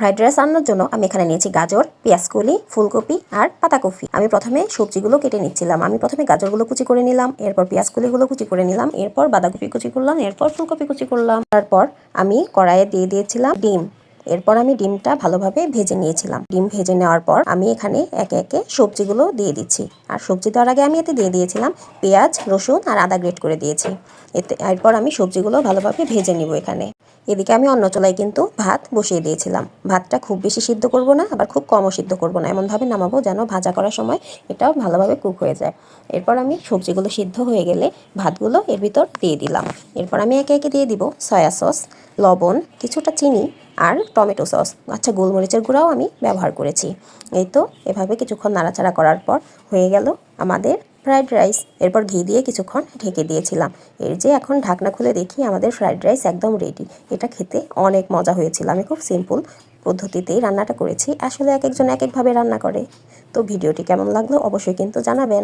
Fried rice রান্নার জন্য আমি এখানে নিয়েছি গাজর, পেঁয়াজকলি, ফুলকপি আর পাতাকপি। আমি প্রথমে সবজিগুলো কেটে নিচ্ছিলাম। আমি প্রথমে গাজরগুলো কুচি করে নিলাম, এরপর পেঁয়াজকলিগুলো কুচি করে নিলাম, এরপর বাঁধাকপি কুচি করলাম, এরপর ফুলকপি কুচি করলাম। তারপর আমি কড়াইয়ে দিয়ে দিয়েছিলাম ডিম। এরপর আমি ডিমটা ভালোভাবে ভেজে নিয়েছিলাম। ডিম ভেজে নেওয়ার পর আমি এখানে একে একে সবজিগুলো দিয়ে দিচ্ছি। আর সবজি দেওয়ার আগে আমি এতে দিয়ে দিয়েছিলাম পেঁয়াজ, রসুন আর আদা গ্রেট করে দিয়েছি। এরপর আমি সবজিগুলো ভালোভাবে ভেজে নিব। এখানে এদিকে আমি অন্য চুলায় কিন্তু ভাত বসিয়ে দিয়েছিলাম। ভাতটা খুব বেশি সিদ্ধ করব না, আবার খুব কমও সিদ্ধ করব না, এমনভাবে নামাবো যেন ভাজা করার সময় এটাও ভালোভাবে কুক হয়ে যায়। এরপর আমি সবজিগুলো সিদ্ধ হয়ে গেলে ভাতগুলো এর ভিতর দিয়ে দিলাম। এরপর আমি একে একে দিয়ে দিব সয়া সস, লবণ, কিছুটা চিনি আর টমেটো সস। আচ্ছা, গোলমরিচের গুঁড়াও আমি ব্যবহার করেছি। এই তো এভাবে কিছুক্ষণ নাড়াচাড়া করার পর হয়ে গেল আমাদের ফ্রাইড রাইস। এরপর ঘি দিয়ে কিছুক্ষণ ঢেকে দিয়েছিলাম। এর যে এখন ঢাকনা খুলে দেখি আমাদের ফ্রাইড রাইস একদম রেডি। এটা খেতে অনেক মজা হয়েছিল। আমি খুব সিম্পল পদ্ধতিতেই রান্নাটা করেছি। আসলে এক একজন এক একভাবে রান্না করে। তো ভিডিওটি কেমন লাগলো অবশ্যই কিন্তু জানাবেন।